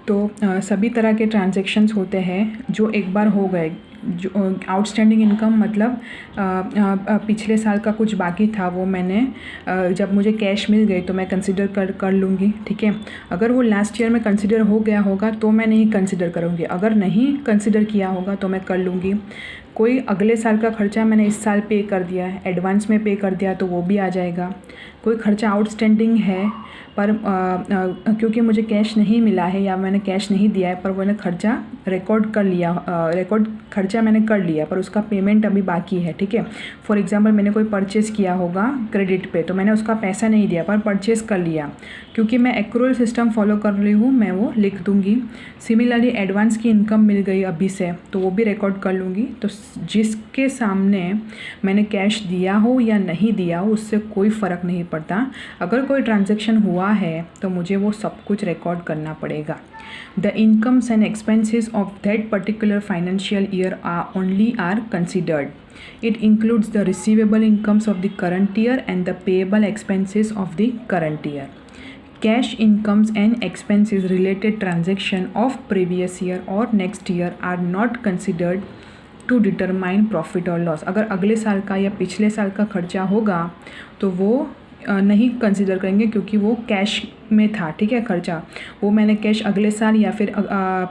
तो सभी तरह के ट्रांजैक्शंस होते हैं जो एक बार हो गए, जो आउटस्टैंडिंग इनकम मतलब पिछले साल का कुछ बाकी था वो मैंने जब मुझे कैश मिल गई तो मैं कंसिडर कर लूँगी, ठीक है। अगर वो लास्ट ईयर में कंसिडर हो गया होगा तो मैं नहीं कंसिडर करूँगी, अगर नहीं कंसिडर किया होगा तो मैं कर लूँगी। कोई अगले साल का खर्चा मैंने इस साल पे कर दिया है, एडवांस में पे कर दिया तो वो भी आ जाएगा। कोई खर्चा आउटस्टैंडिंग है पर क्योंकि मुझे कैश नहीं मिला है या मैंने कैश नहीं दिया है पर मैंने खर्चा रिकॉर्ड कर लिया, खर्चा मैंने कर लिया पर उसका पेमेंट अभी बाकी है, ठीक है। फॉर एग्जांपल मैंने कोई परचेज़ किया होगा क्रेडिट पे तो मैंने उसका पैसा नहीं दिया पर परचेज़ कर लिया, क्योंकि मैं एक्रूअल सिस्टम फॉलो कर रही हूँ मैं वो लिख दूँगी। सिमिलरली एडवांस की इनकम मिल गई अभी से तो वो भी रिकॉर्ड कर लूँगी। तो जिसके सामने मैंने कैश दिया हो या नहीं दिया हो उससे कोई फ़र्क नहीं पड़ता, अगर कोई ट्रांजैक्शन हुआ है तो मुझे वो सब कुछ रिकॉर्ड करना पड़ेगा। The incomes and expenses of that particular financial year are considered. It includes the receivable incomes of the current year and the payable expenses of the current year. Cash incomes and expenses related transaction of previous year or next year are not considered to determine profit or loss. अगर अगले साल का या पिछले साल का खर्चा होगा तो वो नहीं कंसिडर करेंगे क्योंकि वो कैश में था, ठीक है। खर्चा वो मैंने कैश अगले साल या फिर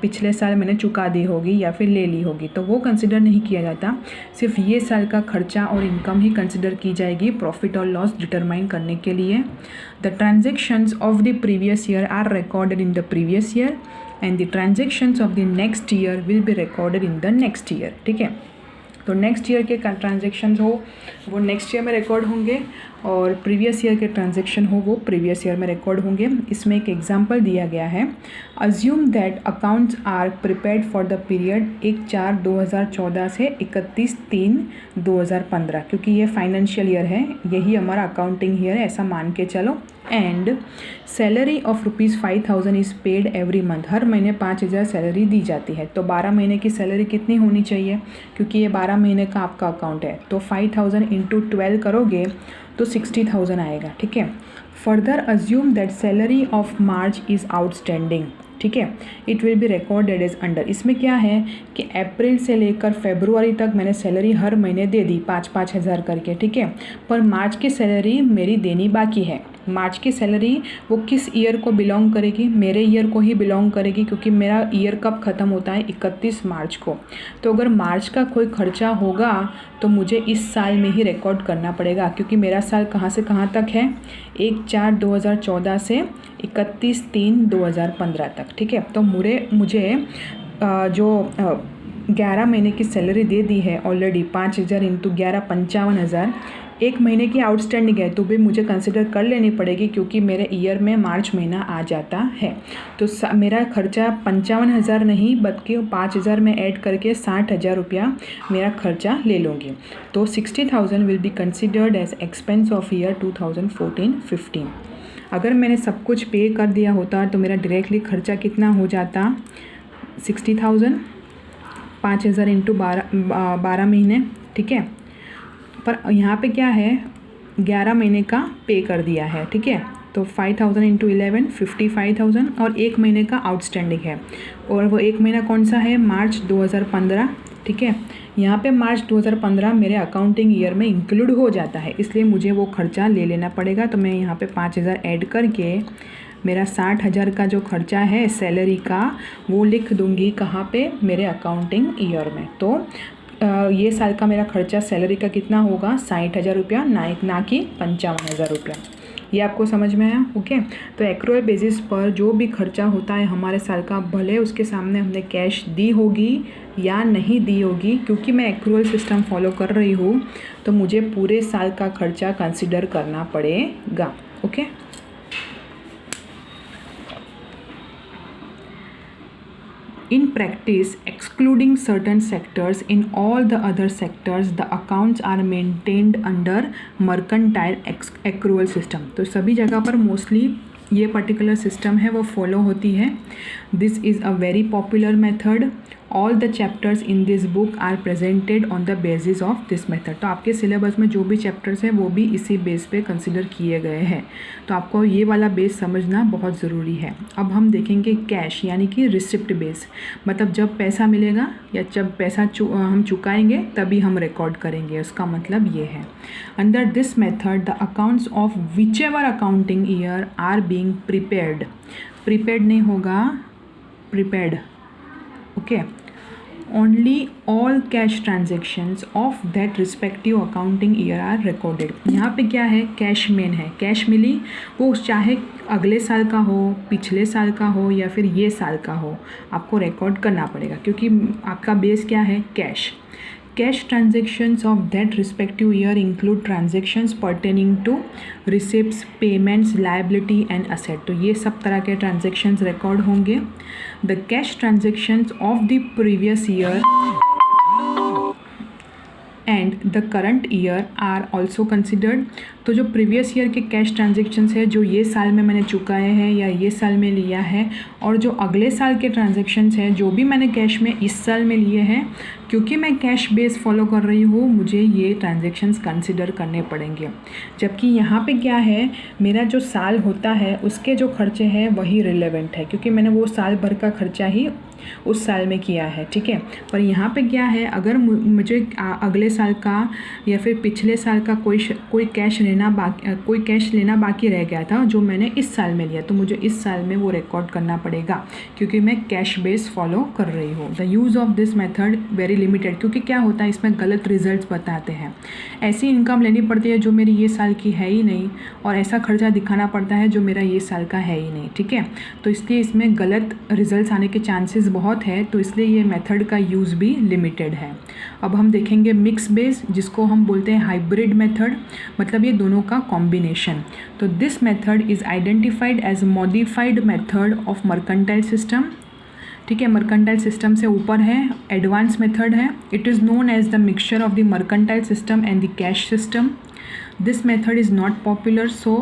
पिछले साल मैंने चुका दी होगी या फिर ले ली होगी तो वो कंसिडर नहीं किया जाता। सिर्फ ये साल का खर्चा और इनकम ही कंसिडर की जाएगी प्रॉफिट और लॉस डिटरमाइन करने के लिए। The transactions of the previous year are recorded in the previous year and the transactions of the next year will be recorded in the next year, ठीक है। तो next year के transactions हो वो next year में record होंगे और previous year के ट्रांजैक्शन हो वो प्रीवियस ईयर में रिकॉर्ड होंगे। इसमें एक एग्जांपल दिया गया है, assume that accounts are prepared for the period 1/4/2014 से 31/3/2015, क्योंकि ये फाइनेंशियल ईयर है, यही हमारा अकाउंटिंग ईयर है ऐसा मान के चलो। And salary of ₹5,000 is paid every month, हर महीने 5,000 सैलरी दी जाती है। तो 12 महीने की सैलरी कितनी होनी चाहिए, क्योंकि ये 12 महीने का आपका अकाउंट है। तो 5,000 × 12 करोगे तो 60,000 आएगा, ठीक है। Further assume that salary of March is outstanding, ठीक है, it will be recorded as under. इसमें क्या है कि अप्रैल से लेकर फरवरी तक मैंने सैलरी हर महीने दे दी 5-5 हज़ार करके, ठीक है। पर मार्च की सैलरी मेरी देनी बाकी है। मार्च की सैलरी वो किस ईयर को बिलोंग करेगी, मेरे ईयर को ही बिलोंग करेगी, क्योंकि मेरा ईयर कब ख़त्म होता है 31 मार्च को। तो अगर मार्च का कोई खर्चा होगा तो मुझे इस साल में ही रिकॉर्ड करना पड़ेगा, क्योंकि मेरा साल कहाँ से कहाँ तक है 1/4/2014 से 31/3/2015 तक, ठीक है। तो मुझे जो 11 महीने की सैलरी दे दी है ऑलरेडी 5,000 × 11 55,000, एक महीने की आउटस्टैंडिंग है तो भी मुझे कंसिडर कर लेनी पड़ेगी, क्योंकि मेरे ईयर में मार्च महीना आ जाता है। तो मेरा खर्चा 55,000 नहीं बल्कि 5,000 में ऐड करके 60,000 रुपया मेरा खर्चा ले लूँगी। तो 60,000 will be considered as expense of year 2014-15। अगर मैंने सब कुछ पे कर दिया होता तो मेरा डायरेक्टली खर्चा कितना हो जाता 60,000, 5,000 × 12 महीने, ठीक है। पर यहाँ पे क्या है 11 महीने का पे कर दिया है, ठीक है। तो 5,000 × 11 55,000 और एक महीने का आउटस्टैंडिंग है, और वो एक महीना कौन सा है मार्च 2015, ठीक है। यहाँ पे मार्च 2015 मेरे अकाउंटिंग ईयर में इंक्लूड हो जाता है, इसलिए मुझे वो खर्चा ले लेना पड़ेगा। तो मैं यहाँ पे 5,000 ऐड करके मेरा 60,000 का जो खर्चा है सैलरी का वो लिख दूँगी कहाँ पे, मेरे अकाउंटिंग ईयर में। तो ये साल का मेरा खर्चा सैलरी का कितना होगा 60,000 रुपया, ना कि 55,000 रुपया। ये आपको समझ में आया, ओके। तो एक्रूअल बेसिस पर जो भी खर्चा होता है हमारे साल का, भले उसके सामने हमने कैश दी होगी या नहीं दी होगी, क्योंकि मैं एक्रूअल सिस्टम फॉलो कर रही हूँ तो मुझे पूरे साल का खर्चा कंसिडर करना पड़ेगा, okay. In practice, excluding certain sectors, in all the other sectors, the accounts are maintained under mercantile accrual system. तो सभी जगह पर मोस्टली ये पर्टिकुलर सिस्टम है वो फॉलो होती है। This is a very popular method all the chapters in this book are presented on the basis of this method. तो आपके सिलेबस में जो भी चैप्टर्स हैं वो भी इसी बेस पे कंसिडर किए गए हैं। तो आपको ये वाला बेस समझना बहुत ज़रूरी है। अब हम देखेंगे कैश यानी कि रिसिप्ट बेस, मतलब जब पैसा मिलेगा या जब पैसा हम चुकाएंगे तभी हम रिकॉर्ड करेंगे, उसका मतलब ये है। Under this method the accounts of whichever accounting year are being prepared, prepared नहीं होगा, prepared, okay, only all cash transactions of that respective accounting year are recorded. यहाँ पे क्या है, कैश मेन है, कैश मिली, वो चाहे अगले साल का हो, पिछले साल का हो या फिर ये साल का हो, आपको रिकॉर्ड करना पड़ेगा क्योंकि आपका बेस क्या है, cash. Cash transactions of that respective year include transactions pertaining to receipts, payments, liability and asset। तो ये सब तरह के transactions record होंगे। The cash transactions of the previous year and the current year are also considered. तो जो previous year के cash transactions है जो ये साल में मैंने चुकाए हैं या ये साल में लिया है, और जो अगले साल के ट्रांजेक्शन्स हैं जो भी मैंने कैश में इस साल में लिए हैं, क्योंकि मैं कैश बेस फॉलो कर रही हूँ मुझे ये ट्रांजेक्शन्स कंसिडर करने पड़ेंगे। जबकि यहाँ पे क्या है, मेरा जो साल होता है उसके जो खर्चे हैं वही रिलेवेंट है क्योंकि मैंने वो साल भर का खर्चा ही उस साल में किया है, ठीक है। पर यहाँ पे क्या है, अगर मुझे अगले साल का या फिर पिछले साल का कोई कैश लेना बाकी रह गया था जो मैंने इस साल में लिया, तो मुझे इस साल में वो रिकॉर्ड करना पड़ेगा क्योंकि मैं कैश बेस फॉलो कर रही हूँ। The use of this method very limited, क्योंकि क्या होता है इसमें गलत रिजल्ट्स बताते हैं। ऐसी इनकम लेनी पड़ती है जो मेरी ये साल की है ही नहीं, और ऐसा खर्चा दिखाना पड़ता है जो मेरा ये साल का है ही नहीं, ठीक है। तो इसलिए इसमें गलत रिजल्ट्स आने के चांसेस बहुत है, तो इसलिए ये मेथड का यूज़ भी लिमिटेड है। अब हम देखेंगे मिक्स बेस, जिसको हम बोलते हैं हाइब्रिड मेथड, मतलब ये दोनों का कॉम्बिनेशन। तो this method is identified as modified method of mercantile system, ठीक है। मर्केंटाइल सिस्टम से ऊपर है, एडवांस मेथड है। It is known as the mixture of the mercantile system and the cash system. This method is not popular, so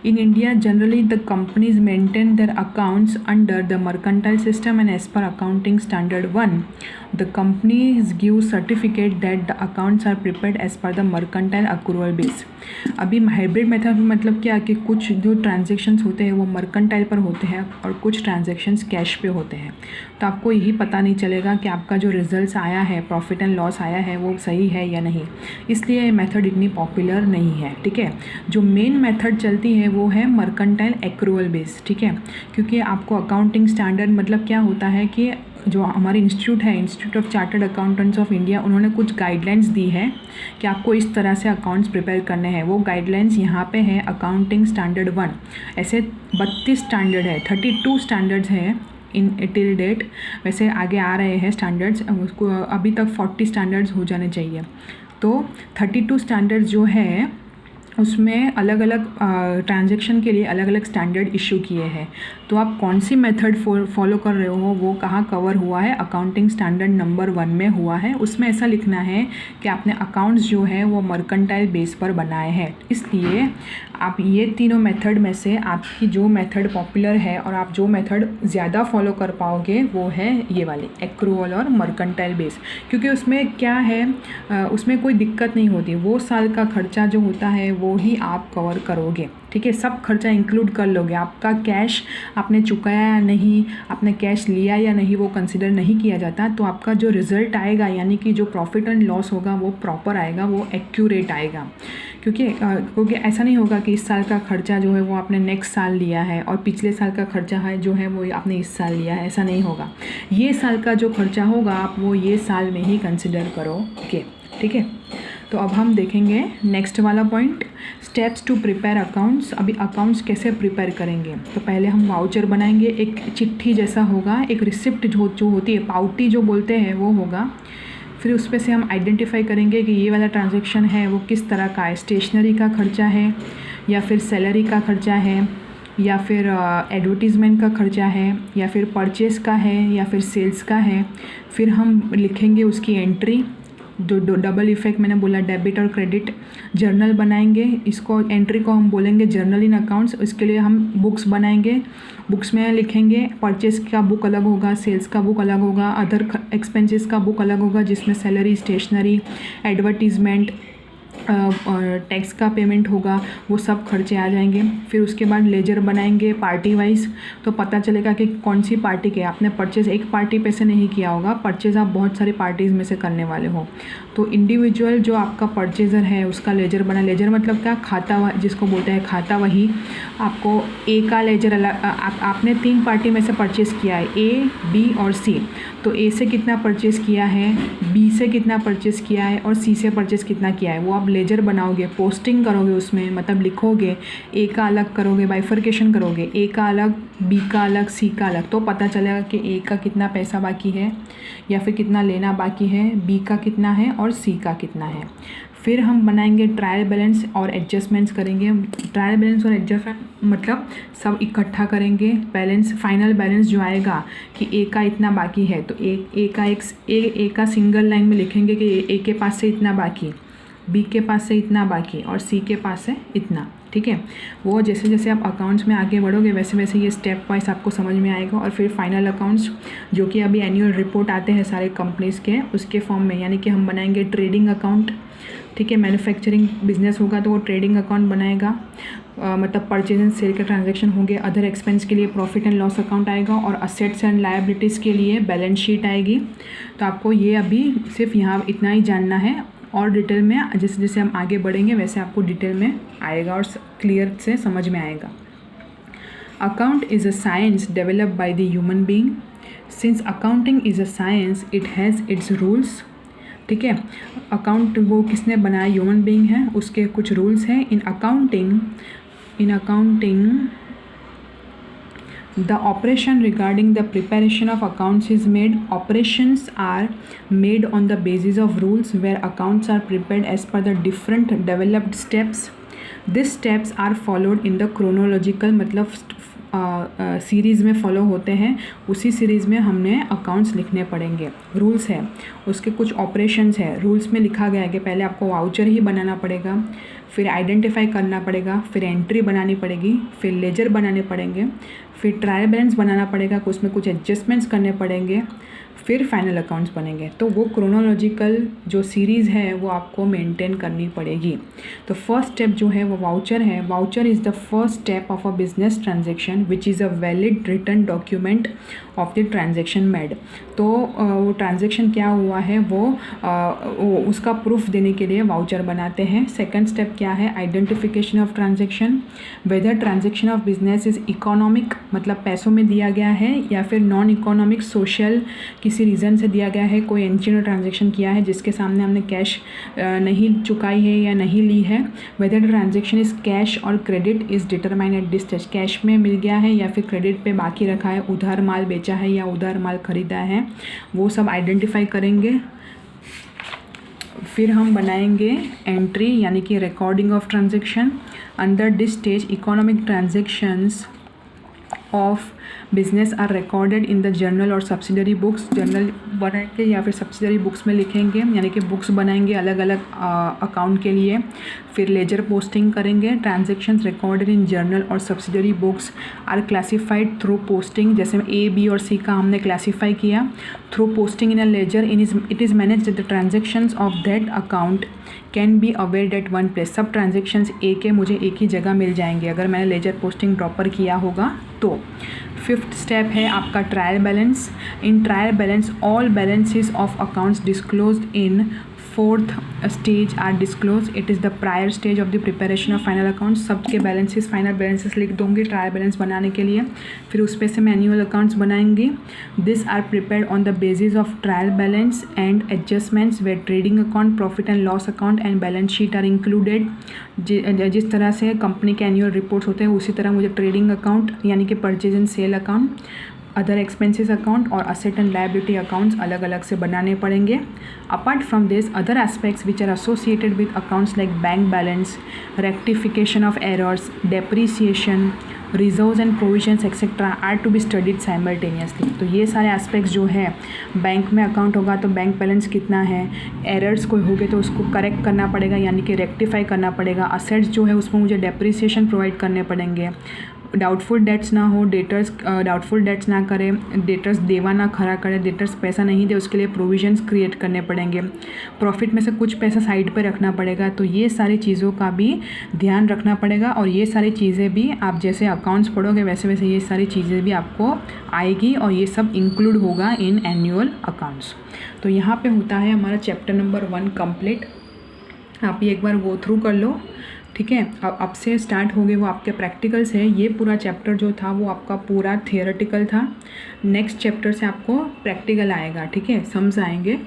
in India generally the companies maintain their accounts under the mercantile system, and as per accounting standard 1 the companies give certificate that the accounts are prepared as per the mercantile accrual base। अभी hybrid method में मतलब क्या कि कुछ जो transactions होते हैं वो मर्केंटाइल पर होते हैं और कुछ ट्रांजेक्शन्स कैश पे होते हैं, तो आपको यही पता नहीं चलेगा कि आपका जो रिजल्ट्स आया है, प्रॉफिट एंड लॉस आया है, वो सही है या नहीं, इसलिए ये मेथड इतनी पॉपुलर नहीं है, ठीक है। जो मेन मेथड चलती है वो है मर्केंटाइल एक्रूअल बेस, ठीक है। क्योंकि आपको अकाउंटिंग स्टैंडर्ड मतलब क्या होता है कि जो हमारे इंस्टीट्यूट है, institute of chartered accountants of India, उन्होंने कुछ गाइडलाइंस दी है कि आपको इस तरह से अकाउंट्स प्रिपेयर करने हैं। वो गाइडलाइंस यहाँ पे है अकाउंटिंग स्टैंडर्ड 1। ऐसे 32 स्टैंडर्ड है, 32 स्टैंडर्ड्स हैं इन टिल डेट, वैसे आगे आ रहे हैं स्टैंडर्ड्स, उसको अभी तक 40 स्टैंडर्ड्स हो जाने चाहिए। तो 32 स्टैंडर्ड्स जो है उसमें अलग अलग ट्रांजैक्शन के लिए अलग अलग स्टैंडर्ड इशू किए हैं। तो आप कौन सी मेथड फॉलो कर रहे हो वो कहाँ कवर हुआ है, अकाउंटिंग स्टैंडर्ड नंबर 1 में हुआ है। उसमें ऐसा लिखना है कि आपने अकाउंट्स जो है वो मर्केंटाइल बेस पर बनाए हैं। इसलिए आप ये तीनों मेथड में से आपकी जो मेथड पॉपुलर है और आप जो मेथड ज़्यादा फॉलो कर पाओगे वो है ये वाली एक्रूअल और मर्केंटाइल बेस, क्योंकि उसमें क्या है, उसमें कोई दिक्कत नहीं होती। वो साल का खर्चा जो होता है वो ही आप कवर करोगे, ठीक है। सब खर्चा इंक्लूड कर लोगे। आपका कैश आपने चुकाया या नहीं, आपने कैश लिया या नहीं, वो कंसिडर नहीं किया जाता। तो आपका जो रिज़ल्ट आएगा यानी कि जो प्रॉफिट एंड लॉस होगा वो प्रॉपर आएगा, वो एक्यूरेट आएगा। क्योंकि ऐसा नहीं होगा कि इस साल का खर्चा जो है वो आपने नेक्स्ट साल लिया है और पिछले साल का खर्चा है जो है वो आपने इस साल लिया है, ऐसा नहीं होगा। ये साल का जो खर्चा होगा आप वो ये साल में ही कंसिडर करोगे, ठीक है। तो अब हम देखेंगे नेक्स्ट वाला point, steps to prepare accounts. अभी अकाउंट्स कैसे प्रिपेयर करेंगे, तो पहले हम वाउचर बनाएंगे, एक चिट्ठी जैसा होगा, एक रिसिप्ट जो होती है, पावती जो बोलते हैं वो होगा। फिर उस पे से हम आइडेंटिफाई करेंगे कि ये वाला ट्रांजैक्शन है वो किस तरह का है, स्टेशनरी का खर्चा है या फिर सैलरी का खर्चा है या फिर एडवर्टीज़मेंट का खर्चा है या फिर परचेज़ का है या फिर सेल्स का है। फिर हम लिखेंगे उसकी एंट्री, जो डबल इफेक्ट मैंने बोला, डेबिट और क्रेडिट। जर्नल बनाएंगे, इसको एंट्री को हम बोलेंगे जर्नल इन अकाउंट्स। इसके लिए हम बुक्स बनाएंगे, बुक्स में लिखेंगे परचेज का बुक अलग होगा, सेल्स का बुक अलग होगा, अदर एक्सपेंसेस का बुक अलग होगा जिसमें सैलरी, स्टेशनरी, एडवर्टीजमेंट और टैक्स का पेमेंट होगा, वो सब खर्चे आ जाएंगे। फिर उसके बाद लेजर बनाएंगे पार्टी वाइज, तो पता चलेगा कि कौन सी पार्टी के आपने परचेज़ एक पार्टी पे से नहीं किया होगा, परचेज़ आप बहुत सारी पार्टीज़ में से करने वाले हो। तो इंडिविजुअल जो आपका परचेज़र है उसका लेजर बना। लेजर मतलब क्या, खाता, जिसको बोलते हैं खाता वही। आपको ए का लेजर अलग, आपने 3 पार्टी में से परचेज़ किया है, ए, बी और सी। तो ए से कितना परचेज़ किया है, बी से कितना परचेज़ किया है और सी से परचेज़ कितना किया है, वो आप लेजर बनाओगे, पोस्टिंग करोगे उसमें, मतलब लिखोगे, ए का अलग करोगे, बाइफर्केशन करोगे, ए का अलग, बी का अलग, सी का अलग, तो पता चलेगा कि ए का कितना पैसा बाकी है या फिर कितना लेना बाकी है, बी का कितना है और सी का कितना है। फिर हम बनाएंगे ट्रायल बैलेंस और एडजस्टमेंट्स करेंगे। ट्रायल बैलेंस और एडजस्टमेंट मतलब सब इकट्ठा करेंगे, बैलेंस, फाइनल बैलेंस जो आएगा कि ए का इतना बाकी है, तो ए का सिंगल लाइन में लिखेंगे कि ए के पास से इतना बाकी, बी के पास से इतना बाकी और सी के पास से इतना। ठीक है, वो जैसे जैसे आप अकाउंट्स में आगे बढ़ोगे वैसे वैसे ये स्टेप वाइज आपको समझ में आएगा। और फिर फाइनल अकाउंट्स जो कि अभी एनुअल रिपोर्ट आते हैं सारे कंपनीज़ के, उसके फॉर्म में, यानी कि हम बनाएंगे ट्रेडिंग अकाउंट। ठीक है, मैन्युफैक्चरिंग बिजनेस होगा तो वो ट्रेडिंग अकाउंट बनाएगा, मतलब परचेज एंड सेल के ट्रांजैक्शन होंगे। अदर एक्सपेंस के लिए प्रॉफिट एंड लॉस अकाउंट आएगा और असेट्स एंड लायबिलिटीज़ के लिए बैलेंस शीट आएगी। तो आपको ये अभी सिर्फ यहाँ इतना ही जानना है, और डिटेल में जैसे जैसे हम आगे बढ़ेंगे वैसे आपको डिटेल में आएगा और क्लियर से समझ में आएगा। Account is a science developed by the human being. Since accounting is a science it has its rules. ठीक है, अकाउंट वो किसने बनाया, ह्यूमन बीइंग है, उसके कुछ रूल्स हैं। In accounting the operation regarding the preparation of accounts is made. Operations are made on the basis of rules where accounts are prepared as per the different developed steps. These steps are followed in the chronological, मतलब series में follow होते हैं, उसी series में हमने accounts लिखने पड़ेंगे। Rules है, उसके कुछ ऑपरेशंस है। रूल्स में लिखा गया है कि पहले आपको वाउचर ही बनाना पड़ेगा, फिर आइडेंटिफाई करना पड़ेगा, फिर एंट्री बनानी पड़ेगी, फिर लेजर बनाने पड़ेंगे, फिर ट्रायल बैलेंस बनाना पड़ेगा, उसमें कुछ एडजस्टमेंट्स करने पड़ेंगे, फिर फाइनल अकाउंट्स बनेंगे। तो वो क्रोनोलॉजिकल जो सीरीज़ है वो आपको मेंटेन करनी पड़ेगी। तो फर्स्ट स्टेप जो है वो वाउचर है। Voucher is the first step of a business transaction which is a valid written document of the transaction made. तो वो ट्रांजेक्शन क्या हुआ है वो उसका प्रूफ देने के लिए वाउचर बनाते हैं। सेकंड स्टेप क्या है, identification of transaction, whether transaction of business is economic, मतलब पैसों में दिया गया है, या फिर नॉन इकोनॉमिक, सोशल, किसी रीज़न से दिया गया है, कोई एनजीओ ट्रांजेक्शन किया है जिसके सामने हमने कैश नहीं चुकाई है या नहीं ली है। वेदर ट्रांजेक्शन इज़ कैश और credit is determine at this stage, cash में मिल गया है या फिर क्रेडिट पे बाकी रखा है, उधार माल बेचा है या उधार माल खरीदा है, वो सब आइडेंटिफाई करेंगे। फिर हम बनाएंगे एंट्री, यानी कि recording of transaction. Under this stage economic transactions of business are recorded in the journal और सब्सिडरी बुक्स। जर्नल बनाएंगे या फिर सब्सिडरी बुक्स में लिखेंगे, यानी कि बुक्स बनाएंगे अलग अलग अकाउंट के लिए। फिर लेजर पोस्टिंग करेंगे। ट्रांजेक्शन्स रिकॉर्डेड इन जर्नल और subsidiary books are classified through posting, जैसे ए, बी और सी का हमने क्लासीफाई किया through posting in a ledger. It is manage the transactions of that account can be awared at one place. सब transactions एक है, मुझे एक ही जगह मिल जाएंगे अगर मैंने लेजर पोस्टिंग प्रॉपर किया होगा तो। फिफ्थ स्टेप है आपका trial balance. In trial balance all balances of accounts disclosed in fourth stage are disclose. It is the prior stage of the preparation of final accounts. सबके balances, final balances लिख दूंगी trial balance बनाने के लिए। फिर उस पर से मैनुअल अकाउंट्स बनाएंगे। This are prepared on the basis of trial balance and adjustments where trading account, profit and loss account and balance sheet are included. जिस तरह से कंपनी के एनुअल रिपोर्ट्स होते हैं उसी तरह मुझे ट्रेडिंग अकाउंट यानी कि purchase and sale account, other expenses account और असेट एंड लायबिलिटी अकाउंट्स अलग अलग से बनाने पड़ेंगे। Apart from this other aspects which are associated with accounts like bank balance, rectification of errors, depreciation, reserves and provisions etcetera are to be studied simultaneously. तो ये सारे aspects जो है, बैंक में अकाउंट होगा तो बैंक बैलेंस कितना है, एरर्स कोई हो गए तो उसको करेक्ट करना पड़ेगा यानी कि रेक्टिफाई करना पड़ेगा, असेट्स जो है उसमें मुझे डेप्रिसिएशन प्रोवाइड करने पड़ेंगे, डाउटफुल डेट्स ना हो, डेटर्स डाउटफुल डेट्स ना करें, डेटर्स देवा ना खड़ा करे, डेटर्स पैसा नहीं दे उसके लिए प्रोविजंस क्रिएट करने पड़ेंगे, प्रॉफिट में से कुछ पैसा साइड पे रखना पड़ेगा। तो ये सारी चीज़ों का भी ध्यान रखना पड़ेगा और ये सारी चीज़ें भी आप जैसे अकाउंट्स पढ़ोगे वैसे वैसे ये सारी चीज़ें भी आपको आएगी और ये सब इंक्लूड होगा इन एनुअल अकाउंट्स। तो यहाँ पे होता है हमारा चैप्टर नंबर 1 कंप्लीट। आप ये एक बार गो थ्रू कर लो, ठीक है। अब से स्टार्ट हो गए वो आपके प्रैक्टिकल्स है। ये पूरा चैप्टर जो था वो आपका पूरा थियोरेटिकल था। नेक्स्ट चैप्टर से आपको प्रैक्टिकल आएगा, ठीक है, सम्स आएंगे।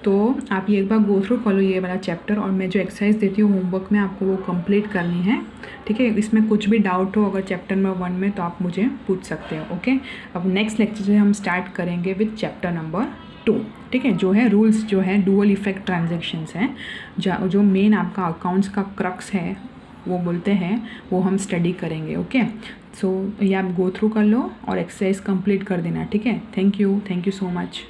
तो आप ये एक बार गो थ्रू कर लो ये वाला चैप्टर और मैं जो एक्सरसाइज देती हूँ होमवर्क में आपको वो कंप्लीट करनी है, ठीक है। इसमें कुछ भी डाउट हो अगर चैप्टर नंबर 1 में तो आप मुझे पूछ सकते हो, ओके। अब नेक्स्ट लेक्चर से हम स्टार्ट करेंगे विद चैप्टर नंबर 2, ठीक है, जो है रूल्स जो है डुअल इफेक्ट ट्रांजैक्शंस हैं, जो मेन आपका अकाउंट्स का क्रक्स है वो बोलते हैं, वो हम स्टडी करेंगे, ओके। सो ये आप गो थ्रू कर लो और एक्सरसाइज कंप्लीट कर देना, ठीक है। Thank you so much.